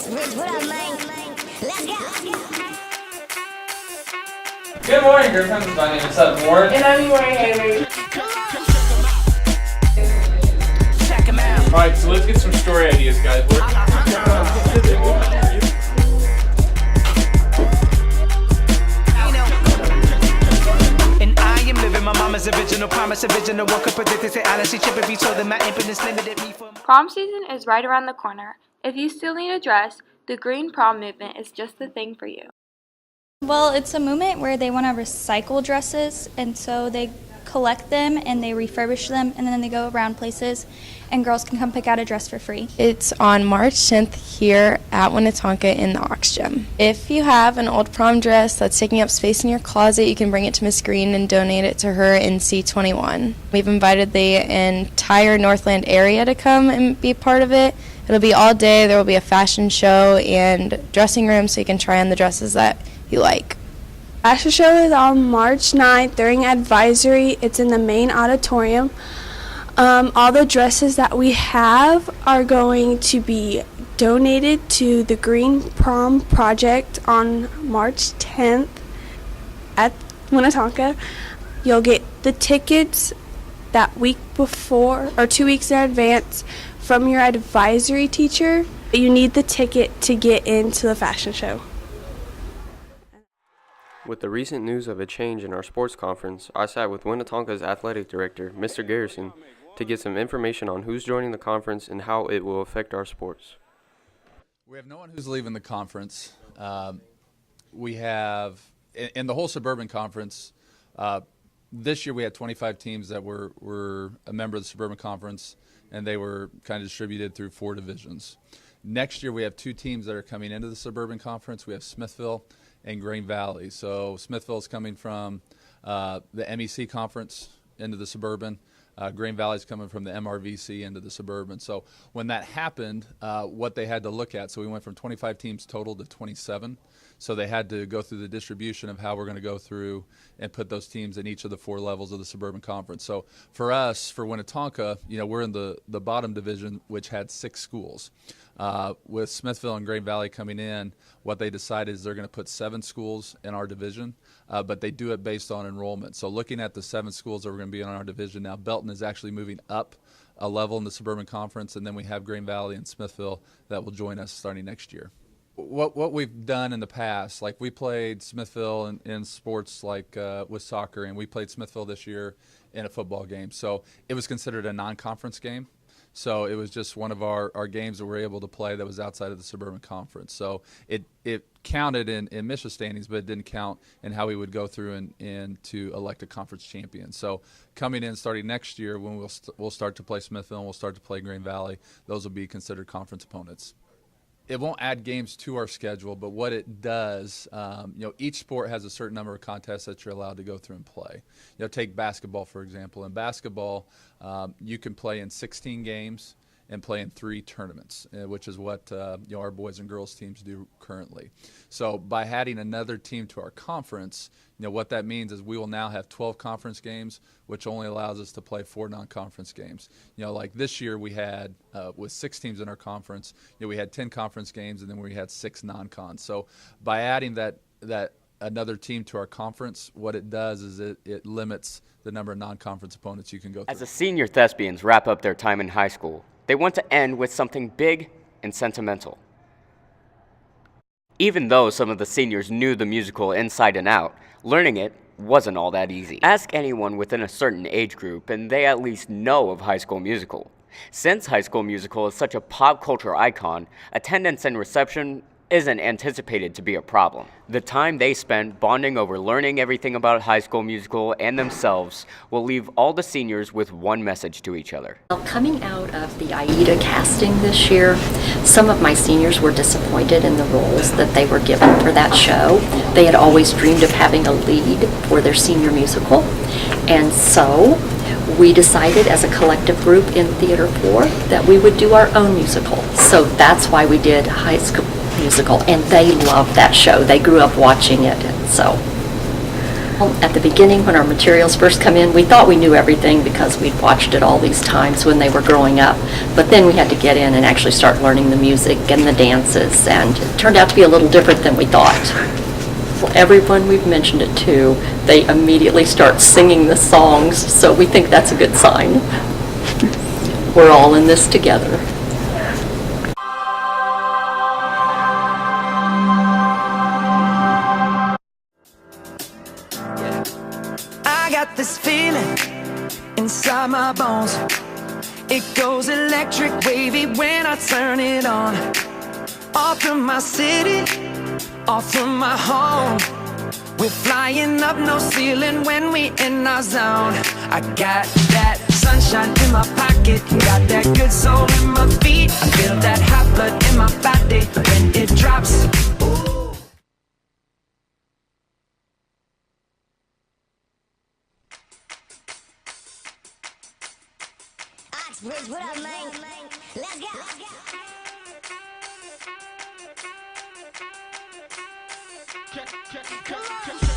Uxbridge, what up, man? Let's go. Good morning, Griffin. My name is Seth Ward. And I'm wearing Haley. Alright, so let's get some story ideas, guys. And I am living my mama's original promise, original one could predict it, say honestly, chipping me so that my impotence limited me from. Prom season is right around the corner. If you still need a dress, the Green Prom movement is just the thing for you. Well, it's a movement where they want to recycle dresses, and so they collect them and they refurbish them, and then they go around places and girls can come pick out a dress for free. It's on March 10th here at Tonka in the Aux Gym. If you have an old prom dress that's taking up space in your closet, you can bring it to Miss Green and donate it to her in C21. We've invited the entire Northland area to come and be part of it. It'll be all day. There will be a fashion show and dressing room so you can try on the dresses that you like. Fashion show is on March 9th during advisory. It's in the main auditorium. All the dresses that we have are going to be donated to the Green Prom Project on March 10th at Tonka. You'll get the tickets that week before or 2 weeks in advance from your advisory teacher. You need the ticket to get into the fashion show. With the recent news of a change in our sports conference, I sat with Tonka's athletic director, Mr. Garrison, to get some information on who's joining the conference and how it will affect our sports. We have no one who's leaving the conference. We have, in the whole Suburban Conference, this year we had 25 teams that were a member of the Suburban Conference, and they were kind of distributed through 4 divisions. Next year we have 2 teams that are coming into the Suburban Conference. We have Smithville and Green Valley. So Smithville is coming from the MEC Conference into the Suburban. Green Valley is coming from the MRVC into the Suburban. So when that happened, what they had to look at, so we went from 25 teams total to 27. So they had to go through the distribution of how we're going to go through and put those teams in each of the 4 levels of the Suburban Conference. So for us, for Tonka, we're in the bottom division, which had 6 schools. With Smithville and Green Valley coming in, what they decided is they're going to put 7 schools in our division, but they do it based on enrollment. So looking at the 7 schools that are going to be in our division now, Belton is actually moving up a level in the Suburban Conference, and then we have Green Valley and Smithville that will join us starting next year. What we've done in the past, like we played Smithville in sports like with soccer, and we played Smithville this year in a football game. So it was considered a non-conference game. So it was just one of our games that we were able to play that was outside of the Suburban Conference. So it counted in MISHA standings, but it didn't count in how we would go through and to elect a conference champion. So coming in starting next year when we'll start to play Smithville and we'll start to play Green Valley, those will be considered conference opponents. It won't add games to our schedule, but what it does, each sport has a certain number of contests that you're allowed to go through and play. Take basketball, for example. In basketball, you can play in 16 games and play in 3 tournaments, which is what our boys and girls teams do currently. So by adding another team to our conference, what that means is we will now have 12 conference games, which only allows us to play 4 non-conference games. Like this year we had, with 6 teams in our conference, we had 10 conference games and then we had 6 non-cons. So by adding that another team to our conference, what it does is it limits the number of non-conference opponents you can go through. As the senior thespians wrap up their time in high school, they want to end with something big and sentimental. Even though some of the seniors knew the musical inside and out, learning it wasn't all that easy. Ask anyone within a certain age group and they at least know of High School Musical. Since High School Musical is such a pop culture icon, attendance and reception isn't anticipated to be a problem. The time they spent bonding over learning everything about High School Musical and themselves will leave all the seniors with one message to each other. Coming out of the AIDA casting this year, some of my seniors were disappointed in the roles that they were given for that show. They had always dreamed of having a lead for their senior musical, and so we decided as a collective group in Theater 4 that we would do our own musical. So that's why we did High School Musical, and they loved that show. They grew up watching it, and so Well, at the beginning, when our materials first come in, we thought we knew everything because we'd watched it all these times when they were growing up. But then we had to get in and actually start learning the music and the dances, and it turned out to be a little different than we thought. Well, everyone we've mentioned it to, they immediately start singing the songs, so we think that's a good sign. We're all in this together. I got this feeling inside my bones. It goes electric wavy when I turn it on. Off from my city, off from my home. We're flying up, no ceiling when we in our zone. I got that sunshine in my pocket, got that good soul in my feet. I feel that hot blood in my body when it drops. Ooh. Oxbridge, what up, man? Let's go. Come on.